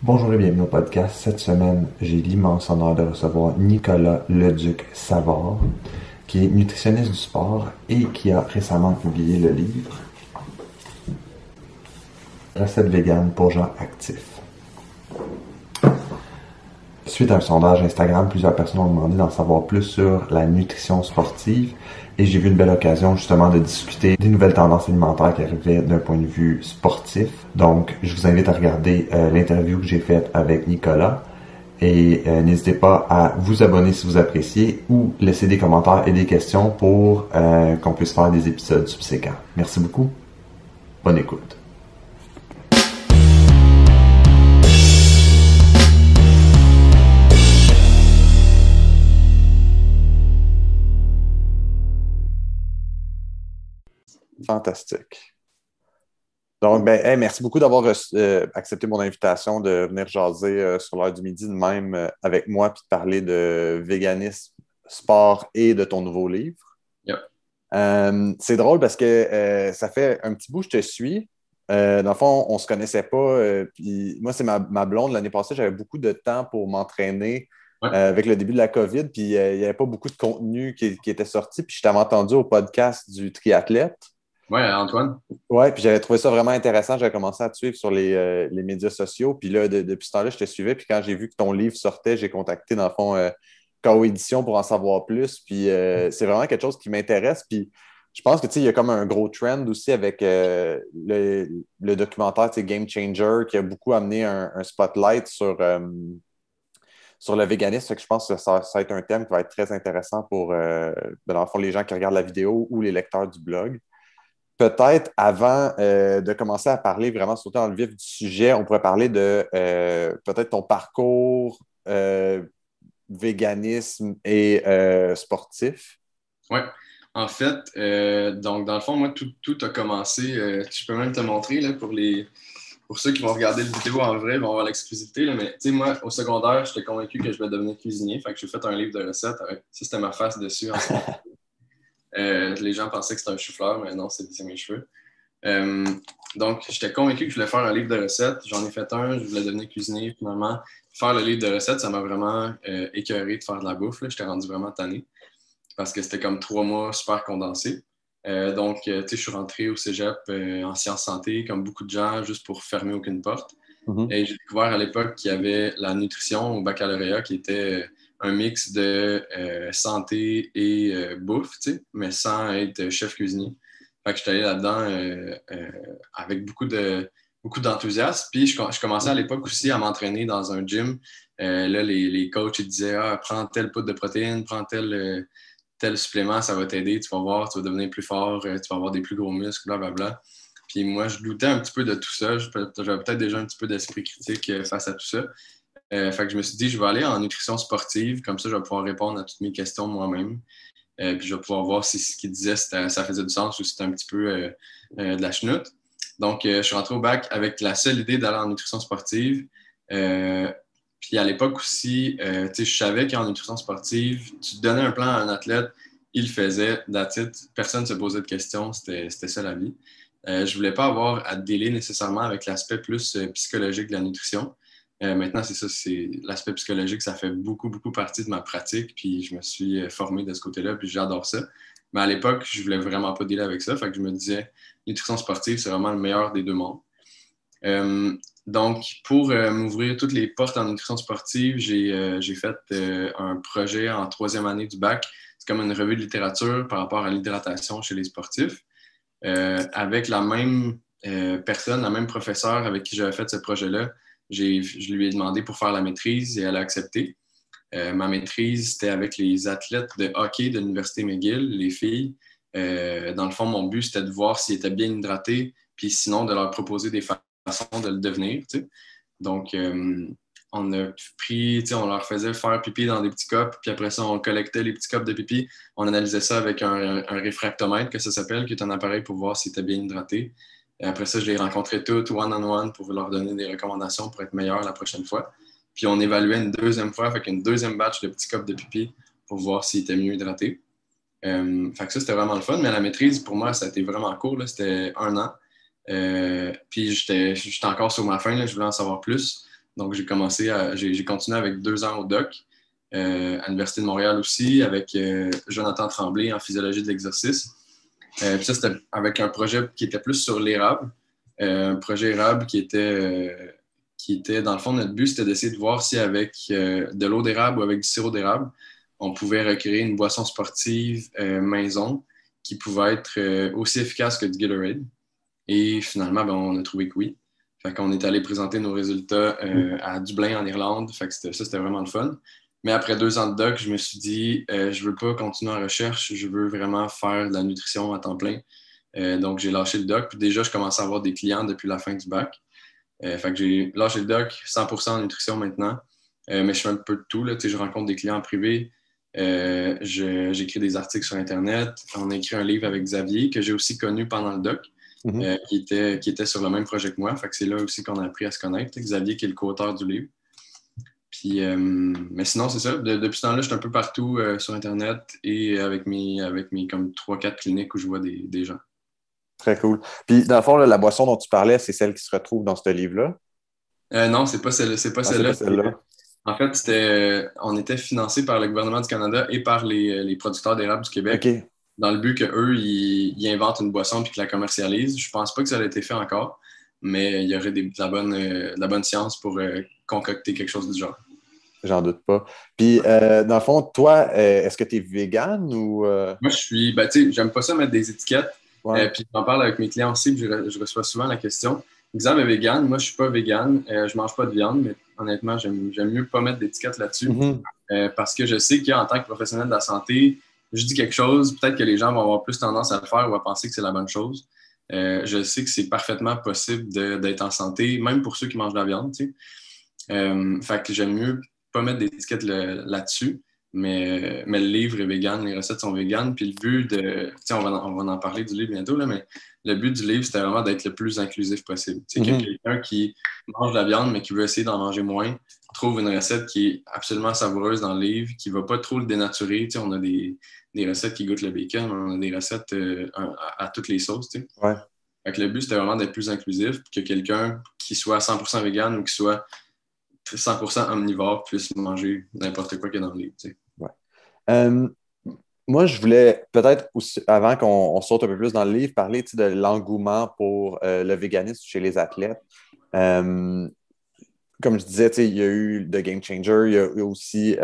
Bonjour et bienvenue au podcast. Cette semaine, j'ai l'immense honneur de recevoir Nicolas Leduc-Savard, qui est nutritionniste du sport et qui a récemment publié le livre Recettes véganes pour gens actifs. Suite à un sondage Instagram, plusieurs personnes ont demandé d'en savoir plus sur la nutrition sportive et j'ai vu une belle occasion justement de discuter des nouvelles tendances alimentaires qui arrivaient d'un point de vue sportif. Donc, je vous invite à regarder l'interview que j'ai faite avec Nicolas et n'hésitez pas à vous abonner si vous appréciez ou laisser des commentaires et des questions pour qu'on puisse faire des épisodes subséquents. Merci beaucoup. Bonne écoute. Fantastique. Donc, hey, merci beaucoup d'avoir accepté mon invitation de venir jaser sur l'heure du midi de même avec moi puis de parler de véganisme, sport et de ton nouveau livre. Yep. C'est drôle parce que ça fait un petit bout que je te suis. Dans le fond, on ne se connaissait pas. Puis moi, c'est ma blonde. L'année passée, j'avais beaucoup de temps pour m'entraîner Ouais. avec le début de la COVID. Puis il n'y avait pas beaucoup de contenu qui était sorti. Puis je t'avais entendu au podcast du triathlète. Ouais, Antoine. Ouais, puis j'avais trouvé ça vraiment intéressant. J'avais commencé à te suivre sur les médias sociaux. Puis là, depuis ce temps-là, je te suivais. Puis quand j'ai vu que ton livre sortait, j'ai contacté, dans le fond, KO Édition pour en savoir plus. Puis c'est vraiment quelque chose qui m'intéresse. Puis je pense que, tu sais, il y a comme un gros trend aussi avec le documentaire, tu sais, Game Changer, qui a beaucoup amené un spotlight sur le véganisme. Fait que je pense que ça va être un thème qui va être très intéressant pour, dans le fond, les gens qui regardent la vidéo ou les lecteurs du blog. Peut-être avant de commencer à parler vraiment, surtout dans le vif du sujet, on pourrait parler de peut-être ton parcours véganisme et sportif. Ouais. En fait, donc dans le fond, moi, tout a commencé. Je peux même te montrer là, pour ceux qui vont regarder la vidéo en vrai, ils vont avoir l'exclusivité. Là, mais tu sais, moi, au secondaire, j'étais convaincu que je vais devenir cuisinier. Fait que j'ai fait un livre de recettes. Ça, c'était ma face dessus en ce moment. Les gens pensaient que c'était un chou-fleur, mais non, c'est mes cheveux. Euh, donc, j'étais convaincu que je voulais faire un livre de recettes. J'en ai fait un, je voulais devenir cuisinier. Finalement, faire le livre de recettes, ça m'a vraiment écœuré de faire de la bouffe. J'étais rendu vraiment tanné parce que c'était comme 3 mois super condensés. Donc, tu sais, je suis rentré au cégep en sciences santé, comme beaucoup de gens, juste pour fermer aucune porte. Mm-hmm. Et j'ai découvert à l'époque qu'il y avait la nutrition au baccalauréat qui était un mix de santé et bouffe, tu sais, mais sans être chef cuisinier. Fait que j'étais allé là-dedans avec beaucoup d'enthousiasme. Puis je commençais à l'époque aussi à m'entraîner dans un gym. Là, les coachs ils disaient prends telle poudre de protéines, prends tel supplément, ça va t'aider, tu vas voir, tu vas devenir plus fort, tu vas avoir des plus gros muscles, blablabla. Puis moi, je doutais un petit peu de tout ça. J'avais peut-être déjà un petit peu d'esprit critique face à tout ça. Fait que je me suis dit, je vais aller en nutrition sportive, comme ça, je vais pouvoir répondre à toutes mes questions moi-même. Puis je vais pouvoir voir si ce qu'il disait, ça faisait du sens ou si c'était un petit peu de la chenoute. Donc, je suis rentré au bac avec la seule idée d'aller en nutrition sportive. Puis à l'époque aussi, je savais qu'en nutrition sportive, tu donnais un plan à un athlète, il le faisait, that's it. Personne ne se posait de questions, c'était ça la vie. Je ne voulais pas avoir à dealer nécessairement avec l'aspect plus psychologique de la nutrition. Maintenant, c'est ça, c'est l'aspect psychologique, ça fait beaucoup, beaucoup partie de ma pratique, puis je me suis formé de ce côté-là, puis j'adore ça. Mais à l'époque, je voulais vraiment pas dealer avec ça, fait que je me disais, nutrition sportive, c'est vraiment le meilleur des deux mondes. Donc, pour m'ouvrir toutes les portes en nutrition sportive, j'ai fait un projet en 3e année du bac. C'est comme une revue de littérature par rapport à l'hydratation chez les sportifs, avec la même personne, la même professeure avec qui j'avais fait ce projet-là. Je lui ai demandé pour faire la maîtrise et elle a accepté. Ma maîtrise, c'était avec les athlètes de hockey de l'Université McGill, les filles. Dans le fond, mon but, c'était de voir s'ils étaient bien hydratés, puis sinon, de leur proposer des façons de le devenir. Tu sais. Donc, on a pris, on leur faisait faire pipi dans des petits copes, puis après ça, on collectait les petits copes de pipi. On analysait ça avec un réfractomètre, que ça s'appelle, qui est un appareil pour voir s'ils étaient bien hydratés. Et après ça, je les rencontrais toutes one-on-one pour leur donner des recommandations pour être meilleurs la prochaine fois. Puis on évaluait une deuxième fois, avec une deuxième batch de petits copes de pipi pour voir s'ils étaient mieux hydratés. Fait que ça, c'était vraiment le fun. Mais la maîtrise, pour moi, ça a été vraiment court. C'était 1 an. Puis j'étais encore sur ma fin. Là, je voulais en savoir plus. Donc, j'ai continué avec 2 ans au doc, à l'Université de Montréal aussi, avec Jonathan Tremblay en physiologie de l'exercice. Puis ça, c'était avec un projet qui était plus sur l'érable. Un projet érable qui était, dans le fond, notre but, c'était d'essayer de voir si avec de l'eau d'érable ou avec du sirop d'érable, on pouvait recréer une boisson sportive maison qui pouvait être aussi efficace que du Gatorade. Et finalement, ben, on a trouvé que oui. Fait qu'on est allé présenter nos résultats à Dublin, en Irlande. Fait que c'était vraiment le fun. Mais après 2 ans de doc, je me suis dit, je veux pas continuer en recherche, je veux vraiment faire de la nutrition à temps plein. Donc, j'ai lâché le doc. Puis déjà, je commençais à avoir des clients depuis la fin du bac. Fait que j'ai lâché le doc, 100% en nutrition maintenant. Mais je fais un peu de tout. Là. Tu sais, je rencontre des clients en privé. J'écris des articles sur Internet. On a écrit un livre avec Xavier, que j'ai aussi connu pendant le doc, qui était sur le même projet que moi. Fait que c'est là aussi qu'on a appris à se connaître. Xavier, qui est le co-auteur du livre. Puis, mais sinon, c'est ça. Depuis ce temps-là, je suis un peu partout sur Internet et avec mes comme 3-4 cliniques où je vois des gens. Très cool. Puis, dans le fond, là, la boisson dont tu parlais, c'est celle qui se retrouve dans ce livre-là? Non, c'est pas celle, c'est pas Ah, c'est celle-là. pas celle-là. En fait, on était financé par le gouvernement du Canada et par les producteurs d'érable du Québec OK. dans le but qu'eux, ils inventent une boisson puis qu'ils la commercialisent. Je pense pas que ça a été fait encore, mais il y aurait de la bonne science pour concocter quelque chose du genre. J'en doute pas. Puis, dans le fond, toi, est-ce que tu es vegan ou... Moi, ben, tu sais, j'aime pas ça mettre des étiquettes. Ouais. Puis j'en parle avec mes clients aussi, puis je reçois souvent la question. Exemple est vegan, moi je suis pas vegan, je mange pas de viande, mais honnêtement, j'aime mieux pas mettre d'étiquette là-dessus. Mhm. Parce que je sais qu'en tant que professionnel de la santé, je dis quelque chose, peut-être que les gens vont avoir plus tendance à le faire ou à penser que c'est la bonne chose. Je sais que c'est parfaitement possible d'être en santé, même pour ceux qui mangent de la viande, tu sais. Fait que j'aime mieux pas mettre d'étiquette là-dessus. Mais le livre est vegan, les recettes sont véganes. Puis le but tu sais, on va en parler du livre bientôt, là, mais le but du livre, c'était vraiment d'être le plus inclusif possible. Tu sais, que quelqu'un qui mange de la viande, mais qui veut essayer d'en manger moins, trouve une recette qui est absolument savoureuse dans le livre, qui ne va pas trop le dénaturer. Tu sais, on a des recettes qui goûtent le bacon, mais on a des recettes à toutes les sauces. Tu sais. Ouais. Fait que le but, c'était vraiment d'être plus inclusif, que quelqu'un qui soit 100% vegan ou qui soit 100% omnivore puisse manger n'importe quoi qu'il y a dans le livre. Tu sais. Ouais. Euh, Moi, je voulais peut-être, avant qu'on saute un peu plus dans le livre, parler de l'engouement pour le véganisme chez les athlètes. Euh, Comme je disais, il y a eu The Game Changer, il y a eu aussi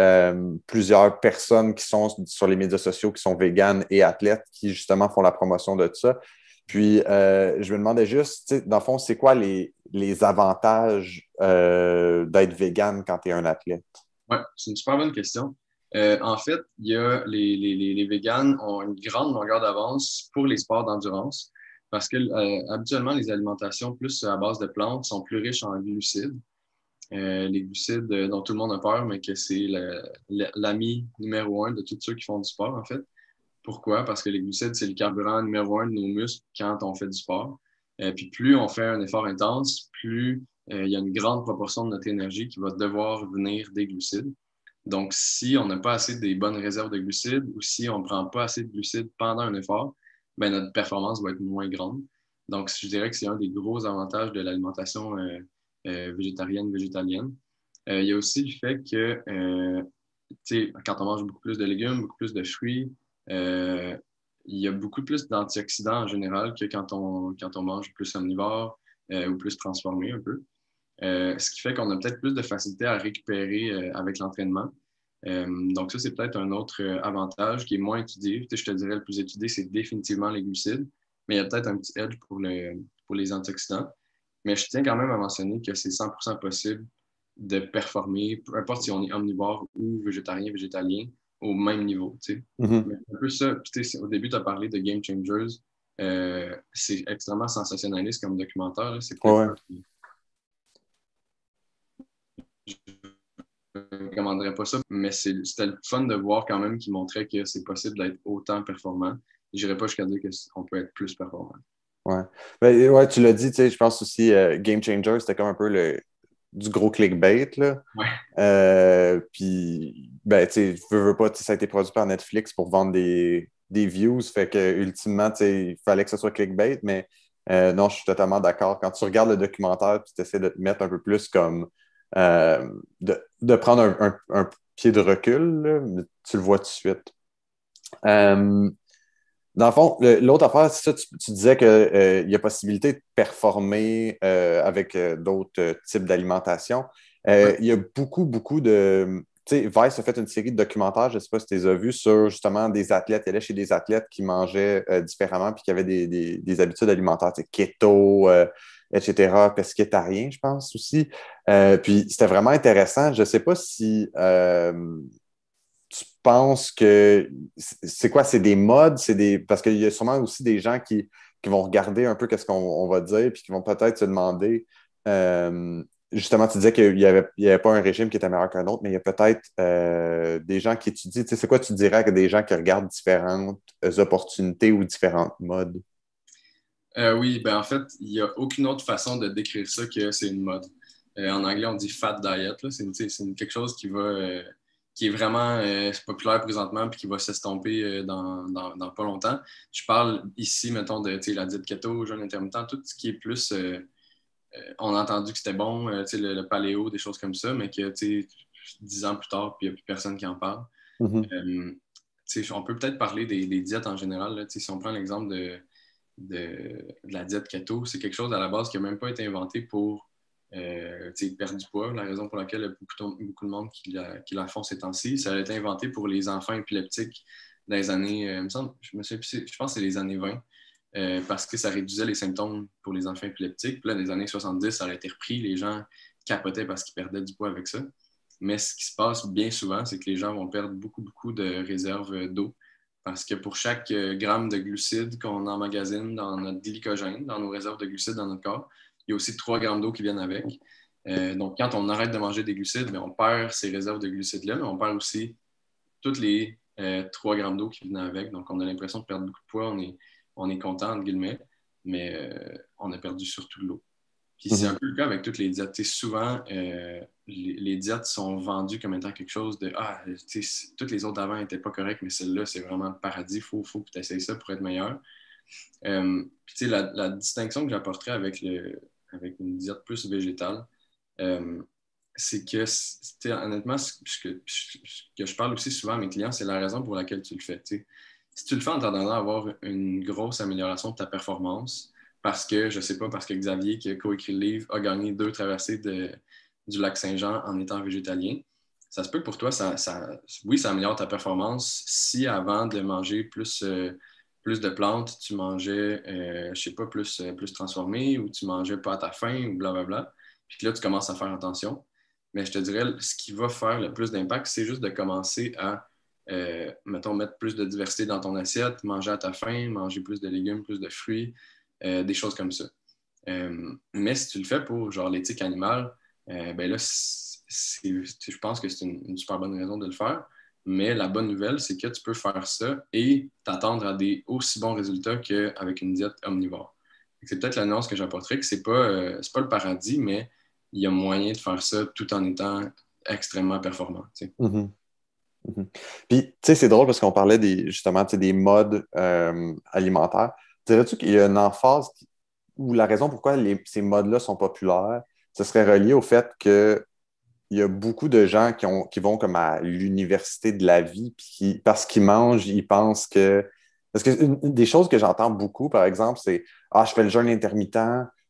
plusieurs personnes qui sont sur les médias sociaux qui sont véganes et athlètes qui justement font la promotion de ça. Puis, je me demandais juste, dans le fond, c'est quoi les avantages d'être végane quand tu es un athlète? Ouais, c'est une super bonne question. En fait, il y a les véganes ont une grande longueur d'avance pour les sports d'endurance parce que habituellement, les alimentations plus à base de plantes sont plus riches en glucides. Les glucides dont tout le monde a peur, mais que c'est l'ami numéro un de tous ceux qui font du sport, en fait. Pourquoi? Parce que les glucides, c'est le carburant numéro un de nos muscles quand on fait du sport. Puis plus on fait un effort intense, plus il y a une grande proportion de notre énergie qui va devoir venir des glucides. Donc, si on n'a pas assez des bonnes réserves de glucides ou si on ne prend pas assez de glucides pendant un effort, ben, notre performance va être moins grande. Donc, je dirais que c'est un des gros avantages de l'alimentation végétarienne, végétalienne. Il y a aussi le fait que quand on mange beaucoup plus de légumes, beaucoup plus de fruits, euh, il y a beaucoup plus d'antioxydants en général que quand on mange plus omnivore ou plus transformé un peu. Ce qui fait qu'on a peut-être plus de facilité à récupérer avec l'entraînement. Donc ça, c'est peut-être un autre avantage qui est moins étudié. Je te dirais le plus étudié, c'est définitivement les glucides, mais il y a peut-être un petit edge pour les antioxydants. Mais je tiens quand même à mentionner que c'est 100% possible de performer, peu importe si on est omnivore ou végétarien, végétalien, au même niveau. Tu sais. Mhm. Mais un peu ça, au début, tu as parlé de Game Changers. C'est extrêmement sensationnaliste comme documentaire. Là. C'est peut-être Ouais. un qui je ne recommanderais pas ça, mais c'était le fun de voir quand même qu'il montrait que c'est possible d'être autant performant. Je n'irais pas jusqu'à dire qu'on peut être plus performant. Ouais. Ben, ouais, tu l'as dit, je pense aussi Game Changer, c'était comme un peu du gros clickbait, là. Ouais. Puis, ben, tu sais, veux pas, ça a été produit par Netflix pour vendre des views, fait que, ultimement, il fallait que ce soit clickbait, mais non, je suis totalement d'accord. Quand tu regardes le documentaire, tu essaies de te mettre un peu plus comme de prendre un pied de recul, là, mais tu le vois tout de suite. Euh, Dans le fond, l'autre affaire, c'est ça, tu disais qu'il y a possibilité de performer avec d'autres types d'alimentation. Ouais. Il y a beaucoup, beaucoup de. Tu sais, Vice a fait une série de documentaires, je ne sais pas si tu les as vus, sur justement des athlètes. Il allait chez des athlètes qui mangeaient différemment puis qui avaient des habitudes alimentaires, tu sais, keto, etc., pescétarien, je pense aussi. Puis c'était vraiment intéressant. Je ne sais pas si tu penses que c'est quoi? C'est des modes, parce qu'il y a sûrement aussi des gens qui vont regarder un peu qu'est-ce qu'on va dire, puis qui vont peut-être se demander. Justement, tu disais qu'il y avait pas un régime qui était meilleur qu'un autre, mais il y a peut-être des gens qui étudient. Tu sais, c'est quoi tu dirais à des gens qui regardent différentes opportunités ou différentes modes? Oui, ben en fait, il n'y a aucune autre façon de décrire ça que c'est une mode. En anglais, on dit fat diet. Là. Quelque chose qui est vraiment populaire présentement puis qui va s'estomper dans pas longtemps. Je parle ici, mettons, de la diète keto, jeûne intermittent, tout ce qui est plus. On a entendu que c'était bon, le paléo, des choses comme ça, mais que 10 ans plus tard, puis il n'y a plus personne qui en parle. Mhm. Euh, on peut peut-être parler des diètes en général. Là, si on prend l'exemple de la diète keto, c'est quelque chose à la base qui n'a même pas été inventé pour perdre du poids. La raison pour laquelle il y a beaucoup de monde qui la font ces temps-ci, ça a été inventé pour les enfants épileptiques dans les années, il me semble, je pense que c'est les années 20, parce que ça réduisait les symptômes pour les enfants épileptiques. Puis là, dans les années 70, ça a été repris. Les gens capotaient parce qu'ils perdaient du poids avec ça. Mais ce qui se passe bien souvent, c'est que les gens vont perdre beaucoup, beaucoup de réserves d'eau. Parce que pour chaque gramme de glucides qu'on emmagasine dans notre glycogène, dans nos réserves de glucides dans notre corps, il y a aussi 3 grammes d'eau qui viennent avec. Donc, quand on arrête de manger des glucides, bien, on perd ces réserves de glucides-là, mais on perd aussi toutes les 3 grammes d'eau qui viennent avec. Donc, on a l'impression de perdre beaucoup de poids. On est content, entre guillemets, mais on a perdu surtout de l'eau. Puis c'est un Mhm. peu le cas avec toutes les diètes. Souvent, les diètes sont vendues comme étant quelque chose de Ah, toutes les autres d'avant n'étaient pas correctes, mais celle-là, c'est vraiment le paradis. Il faut que tu essayes ça pour être meilleur. Puis la distinction que j'apporterais avec une diète plus végétale, euh, c'est que, honnêtement, ce que je parle aussi souvent à mes clients, c'est la raison pour laquelle tu le fais. Si tu le fais en t'attendant à avoir une grosse amélioration de ta performance, parce que, je sais pas, parce que Xavier, qui a coécrit le livre, a gagné 2 traversées du lac Saint-Jean en étant végétalien, ça se peut que pour toi, oui, ça améliore ta performance si avant de manger plus de plantes, tu mangeais, je sais pas, plus transformé ou tu mangeais pas à ta faim ou blablabla. Puis que là, tu commences à faire attention. Mais je te dirais, ce qui va faire le plus d'impact, c'est juste de commencer à, mettons, mettre plus de diversité dans ton assiette, manger à ta faim, manger plus de légumes, plus de fruits, des choses comme ça. Mais si tu le fais pour, genre, l'éthique animale, ben là, je pense que c'est une super bonne raison de le faire. Mais la bonne nouvelle, c'est que tu peux faire ça et t'attendre à des aussi bons résultats qu'avec une diète omnivore. C'est peut-être la nuance que j'apporterais, que c'est pas le paradis, mais il y a moyen de faire ça tout en étant extrêmement performant. Mhm. Mhm. Puis, tu sais, c'est drôle parce qu'on parlait justement, tu sais, des modes alimentaires. Dirais-tu qu'il y a une emphase où la raison pourquoi ces modes-là sont populaires, ce serait relié au fait qu'il y a beaucoup de gens qui vont comme à l'université de la vie, puis parce qu'ils mangent, ils pensent que. Parce que une des choses que j'entends beaucoup, par exemple, c'est Ah, je fais le jeûne intermittent,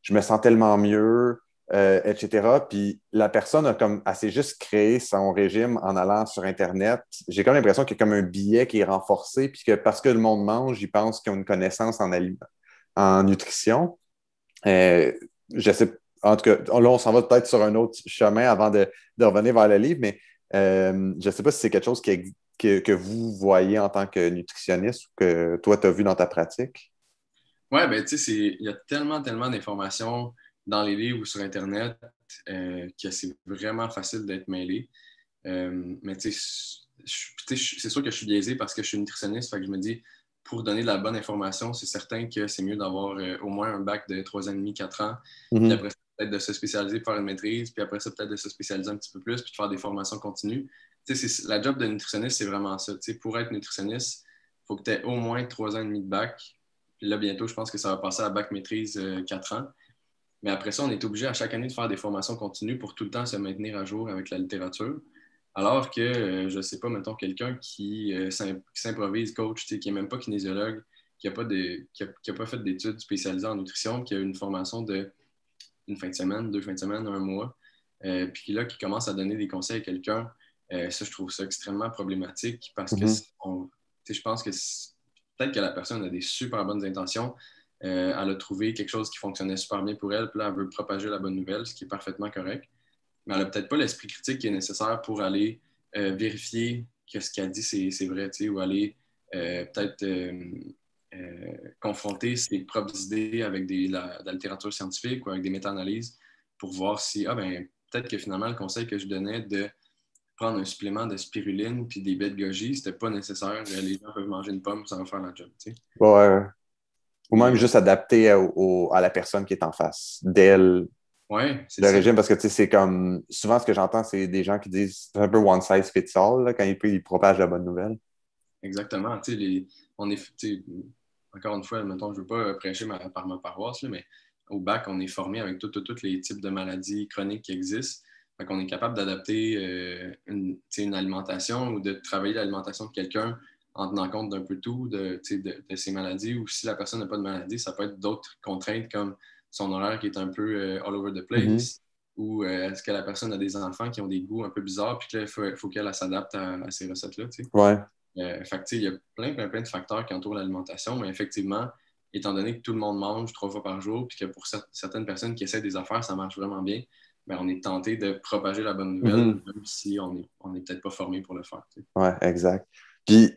je me sens tellement mieux, etc. Puis la personne elle s'est juste créé son régime en allant sur Internet. J'ai comme l'impression qu'il y a comme un biais qui est renforcé, puis que parce que le monde mange, ils pensent qu'ils ont une connaissance en nutrition. Euh, je sais, en tout cas, là, on s'en va peut-être sur un autre chemin avant de revenir vers le livre, mais je ne sais pas si c'est quelque chose que vous voyez en tant que nutritionniste ou que toi, tu as vu dans ta pratique. Ouais, ben, tu sais, il y a tellement, tellement d'informations dans les livres ou sur Internet que c'est vraiment facile d'être mêlé. Mais tu sais, c'est sûr que je suis biaisé parce que je suis nutritionniste. Fait que je me dis, pour donner de la bonne information, c'est certain que c'est mieux d'avoir au moins un bac de 3 ans et demi, 4 ans. Puis Mhm. après ça, peut-être de se spécialiser pour faire une maîtrise. Puis après ça, peut-être de se spécialiser un petit peu plus puis de faire des formations continues. Tu sais, la job de nutritionniste, c'est vraiment ça. Tu sais, pour être nutritionniste, il faut que tu aies au moins 3 ans et demi de bac. Puis là, bientôt, je pense que ça va passer à bac maîtrise 4 ans. Mais après ça, on est obligé à chaque année de faire des formations continues pour tout le temps se maintenir à jour avec la littérature. Alors que, je ne sais pas, mettons, quelqu'un qui s'improvise coach, qui n'est même pas kinésiologue, qui a pas fait d'études spécialisées en nutrition, qui a une formation de une fin de semaine, 2 fins de semaine, un mois, puis là, qui commence à donner des conseils à quelqu'un, ça, je trouve ça extrêmement problématique parce que Mhm. je pense que peut-être que la personne a des super bonnes intentions, elle a trouvé quelque chose qui fonctionnait super bien pour elle, puis là, elle veut propager la bonne nouvelle, ce qui est parfaitement correct, mais elle n'a peut-être pas l'esprit critique qui est nécessaire pour aller vérifier que ce qu'elle dit, c'est vrai, ou aller peut-être confronter ses propres idées avec de la littérature scientifique ou avec des méta-analyses pour voir si, peut-être que finalement, le conseil que je donnais de prendre un supplément de spiruline puis des baies de goji, c'était pas nécessaire. Les gens peuvent manger une pomme, ça va faire la job. Ouais. Ou même Puis, juste adapter à la personne qui est en face d'elle, ouais, c'est le ça. régime, parce que tu sais, c'est comme, souvent ce que j'entends, c'est des gens qui disent, c'est un peu one size fits all, là, quand ils propagent la bonne nouvelle. Exactement. On est, encore une fois, mettons, je ne veux pas prêcher par ma paroisse, là, mais au bac, on est formé avec tous les types de maladies chroniques qui existent. Fait qu'on est capable d'adapter une alimentation ou de travailler l'alimentation de quelqu'un en tenant compte d'un peu tout de ces maladies. Ou si la personne n'a pas de maladie, ça peut être d'autres contraintes comme son horaire qui est un peu all over the Mhm. place. Ou est-ce que la personne a des enfants qui ont des goûts un peu bizarres, puis qu'il faut qu'elle s'adapte à ces recettes-là. Ouais. Fait que, il y a plein de facteurs qui entourent l'alimentation, mais effectivement, étant donné que tout le monde mange 3 fois par jour, puis que pour certaines personnes qui essaient des affaires, ça marche vraiment bien, ben, on est tenté de propager la bonne nouvelle, Mhm. même si on est peut-être pas formé pour le faire. Ouais, exact. Puis,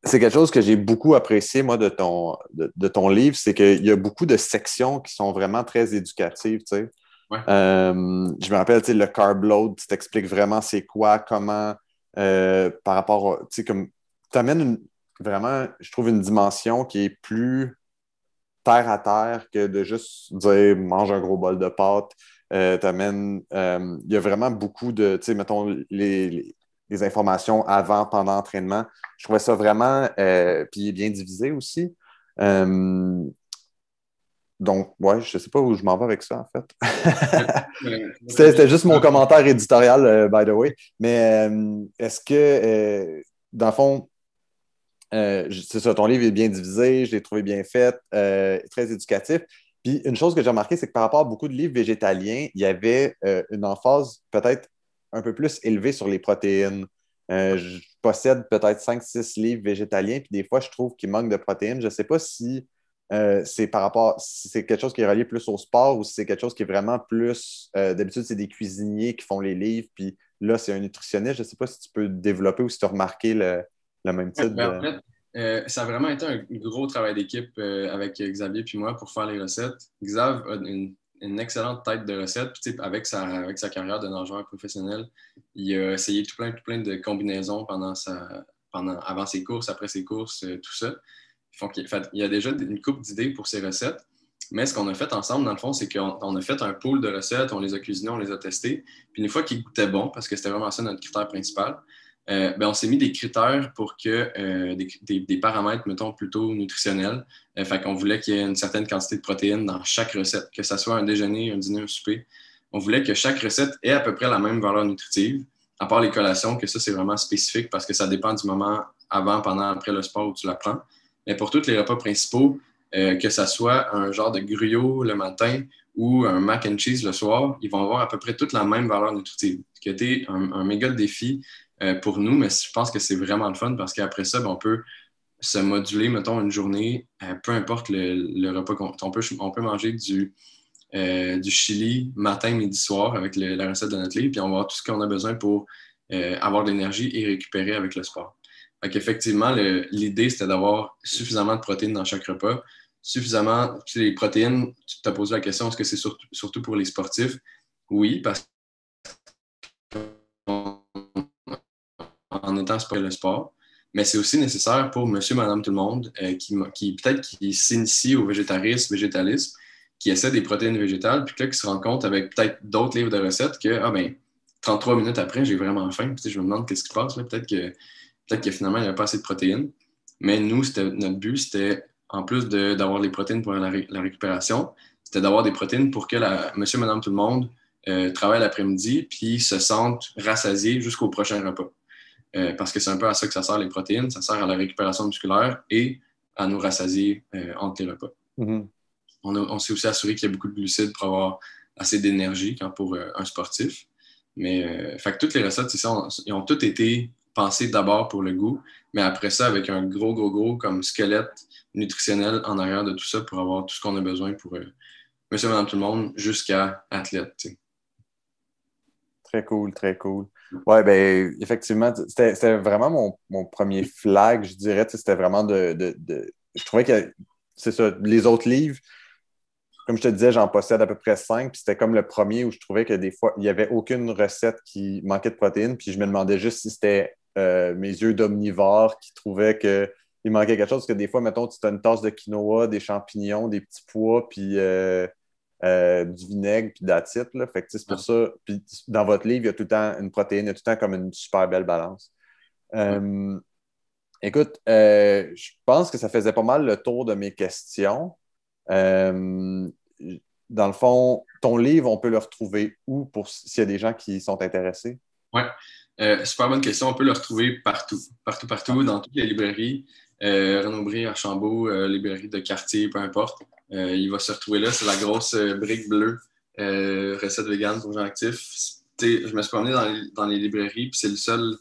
c'est quelque chose que j'ai beaucoup apprécié, moi, de ton livre, c'est qu'il y a beaucoup de sections qui sont vraiment très éducatives, tu sais. Ouais, Je me rappelle, tu sais, le carb load, tu t'expliques vraiment c'est quoi, comment, par rapport, tu sais, comme, tu amènes vraiment, je trouve, une dimension qui est plus terre à terre que de juste dire mange un gros bol de pâtes. Il y a vraiment beaucoup de, tu sais, mettons, les informations avant, pendant l'entraînement. Je trouvais ça vraiment, puis il est bien divisé aussi. Euh, donc, ouais, je sais pas où je m'en vais avec ça, en fait. mais très bien. C'était juste mon commentaire éditorial, by the way. Mais est-ce que, dans le fond, c'est ça, ton livre est bien divisé, je l'ai trouvé bien fait, très éducatif. Puis une chose que j'ai remarqué, c'est que par rapport à beaucoup de livres végétaliens, il y avait une emphase peut-être un peu plus élevée sur les protéines. Je possède peut-être 5 6 livres végétaliens, puis des fois, je trouve qu'il manque de protéines. Je ne sais pas si c'est par rapport, si c'est quelque chose qui est relié plus au sport ou si c'est quelque chose qui est vraiment plus. D'habitude, c'est des cuisiniers qui font les livres, puis là, c'est un nutritionniste. Je ne sais pas si tu peux développer ou si tu as remarqué le même Ouais, titre ben, en de. fait, ça a vraiment été un gros travail d'équipe avec Xavier puis moi pour faire les recettes. Xav a une excellente tête de recettes. Puis, tu sais, avec sa carrière de nageur professionnel, il a essayé tout plein de combinaisons avant ses courses, après ses courses, tout ça. Il y a déjà une couple d'idées pour ses recettes. Mais ce qu'on a fait ensemble, dans le fond, c'est qu'on a fait un pool de recettes, on les a cuisinées, on les a testées. Puis une fois qu'ils goûtaient bon, parce que c'était vraiment ça notre critère principal, on s'est mis des critères pour que des paramètres, mettons, plutôt nutritionnels. Fait qu'on voulait qu'il y ait une certaine quantité de protéines dans chaque recette, que ce soit un déjeuner, un dîner, un souper. On voulait que chaque recette ait à peu près la même valeur nutritive, à part les collations, que ça, c'est vraiment spécifique parce que ça dépend du moment avant, pendant, après le sport où tu la prends. Mais pour tous les repas principaux, que ça soit un genre de gruyot le matin ou un mac and cheese le soir, ils vont avoir à peu près toute la même valeur nutritive. Ce qui a été un méga défi pour nous, mais je pense que c'est vraiment le fun parce qu'après ça, on peut se moduler, mettons, une journée, peu importe le repas on peut manger du chili matin, midi, soir avec la recette de notre livre, puis on va avoir tout ce qu'on a besoin pour avoir de l'énergie et récupérer avec le sport. Fait qu'effectivement, l'idée, c'était d'avoir suffisamment de protéines dans chaque repas. Suffisamment, tu sais, les protéines, tu t'as posé la question, est-ce que c'est surtout pour les sportifs? Oui, parce qu'en étant pour le sport, mais c'est aussi nécessaire pour monsieur, madame, tout le monde qui peut-être qui s'initie au végétalisme, qui essaie des protéines végétales, puis là, qui se rend compte avec peut-être d'autres livres de recettes que, 33 minutes après, j'ai vraiment faim. Puis, je me demande qu'est-ce qui se passe. Là. Peut-être que finalement, il n'y avait pas assez de protéines. Mais nous, notre but, c'était, en plus d'avoir les protéines pour la récupération, c'était d'avoir des protéines pour que monsieur, madame, tout le monde travaille l'après-midi puis se sentent rassasiés jusqu'au prochain repas. Parce que c'est un peu à ça que ça sert les protéines. Ça sert à la récupération musculaire et à nous rassasier entre les repas. Mhm. On s'est aussi assuré qu'il y a beaucoup de glucides pour avoir assez d'énergie quand pour un sportif. Mais fait que toutes les recettes, ils ont toutes été pensées d'abord pour le goût, mais après ça, avec un gros comme squelette nutritionnel en arrière de tout ça pour avoir tout ce qu'on a besoin pour monsieur, madame, tout le monde, jusqu'à athlète. T'sais. Très cool, très cool. Ouais, ben effectivement, c'était vraiment mon premier flag, je dirais. C'était vraiment je trouvais que, c'est ça, les autres livres, comme je te disais, j'en possède à peu près 5, puis c'était comme le premier où je trouvais que des fois, il n'y avait aucune recette qui manquait de protéines, puis je me demandais juste si c'était mes yeux d'omnivore qui trouvaient qu'il manquait quelque chose, parce que des fois, mettons, tu as une tasse de quinoa, des champignons, des petits pois, puis du vinaigre, puis that's it, là. Fait que c'est pour ça, puis dans votre livre, il y a tout le temps une protéine, il y a tout le temps comme une super belle balance. Écoute, je pense que ça faisait pas mal le tour de mes questions. Dans le fond, ton livre, on peut le retrouver où pour s'il y a des gens qui sont intéressés? Oui, super bonne question. On peut le retrouver partout, dans toutes les librairies. Renaud-Bré, Archambault, librairie de quartier, peu importe. Il va se retrouver là. C'est la grosse brique bleue, recette végane pour gens actifs. Je me suis promené dans les librairies, puis c'est le seul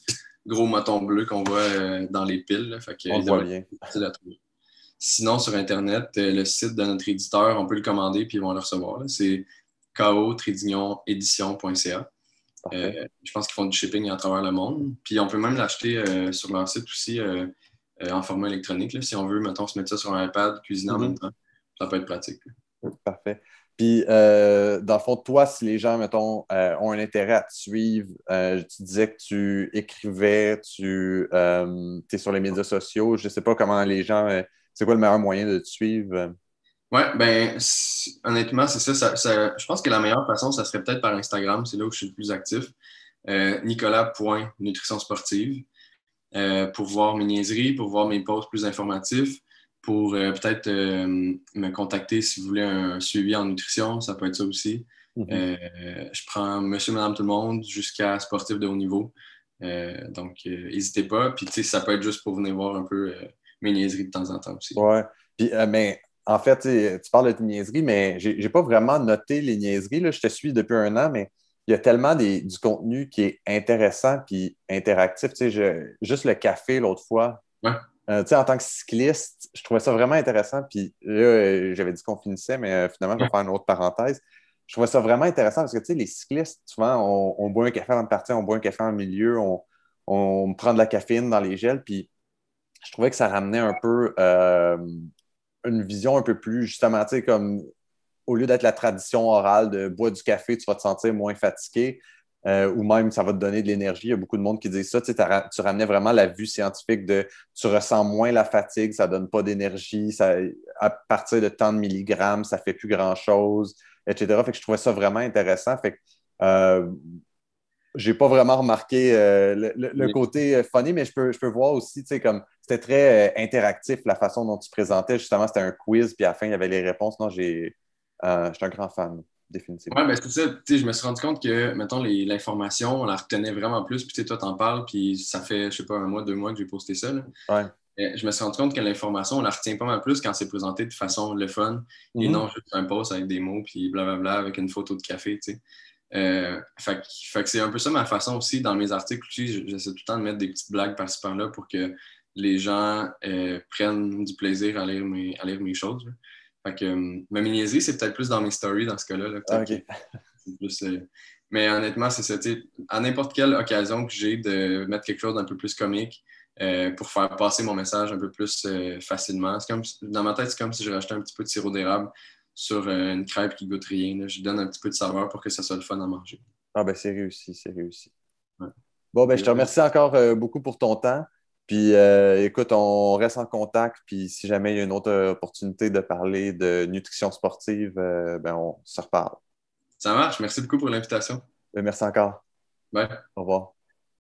gros moton bleu qu'on voit dans les piles. Là. Fait que, on le voit bien. Facile à trouver. Sinon, sur Internet, le site de notre éditeur, on peut le commander puis ils vont le recevoir. Là. C'est ko-édition.ca. Je pense qu'ils font du shipping à travers le monde. Puis on peut même l'acheter sur leur site aussi en format électronique. Là. Si on veut, mettons, se mettre ça sur un iPad, cuisiner en même temps, ça peut être pratique. Là. Parfait. Puis, dans le fond, toi, si les gens, mettons, ont un intérêt à te suivre, tu disais que tu écrivais, tu es sur les médias sociaux. Je ne sais pas comment les gens... c'est quoi le meilleur moyen de te suivre? Oui, ben honnêtement, c'est ça, je pense que la meilleure façon, ça serait peut-être par Instagram. C'est là où je suis le plus actif. Nicolas.nutrition sportive. Pour voir mes niaiseries, pour voir mes posts plus informatifs, pour peut-être me contacter si vous voulez un suivi en nutrition, ça peut être ça aussi. Je prends monsieur, madame, tout le monde jusqu'à sportif de haut niveau. Donc, n'hésitez pas. Puis, tu sais, ça peut être juste pour venir voir un peu mes niaiseries de temps en temps aussi. Ouais. Puis, mais en fait, tu parles de tes niaiseries, mais j'ai pas vraiment noté les niaiseries. Là. Je te suis depuis 1 an, mais il y a tellement du contenu qui est intéressant puis interactif. Juste le café l'autre fois. Ouais. En tant que cycliste, je trouvais ça vraiment intéressant. Puis là, j'avais dit qu'on finissait, mais finalement, je vais faire une autre parenthèse. Je trouvais ça vraiment intéressant parce que les cyclistes, souvent, on boit un café avant de partir, on boit un café en milieu, on prend de la caféine dans les gels. Puis je trouvais que ça ramenait un peu une vision un peu plus, justement, comme au lieu d'être la tradition orale de boire du café, tu vas te sentir moins fatigué. Ou même ça va te donner de l'énergie. Il y a beaucoup de monde qui dit ça. Tu ramenais vraiment la vue scientifique de tu ressens moins la fatigue, ça ne donne pas d'énergie, à partir de tant de milligrammes, ça ne fait plus grand-chose, etc. Fait que je trouvais ça vraiment intéressant. Fait que j'ai pas vraiment remarqué le côté funny, mais je peux voir aussi, comme c'était très interactif la façon dont tu présentais. Justement, c'était un quiz, puis à la fin, il y avait les réponses. Non, je suis un grand fan. Définitivement. Oui, ben c'est ça. Je me suis rendu compte que, mettons, l'information, on la retenait vraiment plus. Puis toi, t'en parles, puis ça fait, je sais pas, 1 mois, 2 mois que j'ai posté ça. Là. Ouais. Je me suis rendu compte que l'information, on la retient pas mal plus quand c'est présenté de façon le fun et non juste un post avec des mots, puis blablabla, avec une photo de café, tu sais. Fait que c'est un peu ça ma façon aussi. Dans mes articles, j'essaie tout le temps de mettre des petites blagues par-ci par-là pour que les gens prennent du plaisir à lire mes choses. Là. Fait que ma niaiserie, c'est peut-être plus dans mes stories dans ce cas-là. Là, okay. C'est plus, mais honnêtement, c'est ça. À n'importe quelle occasion que j'ai de mettre quelque chose d'un peu plus comique pour faire passer mon message un peu plus facilement. Dans ma tête, c'est comme si je rachetais un petit peu de sirop d'érable sur une crêpe qui goûte rien. Là. Je donne un petit peu de saveur pour que ça soit le fun à manger. Ah ben c'est réussi, c'est réussi. Ouais. Bon, ben je te remercie encore beaucoup pour ton temps. Puis écoute, on reste en contact. Puis si jamais il y a une autre opportunité de parler de nutrition sportive, ben on se reparle. Ça marche. Merci beaucoup pour l'invitation. Ben, merci encore. Bye. Au revoir.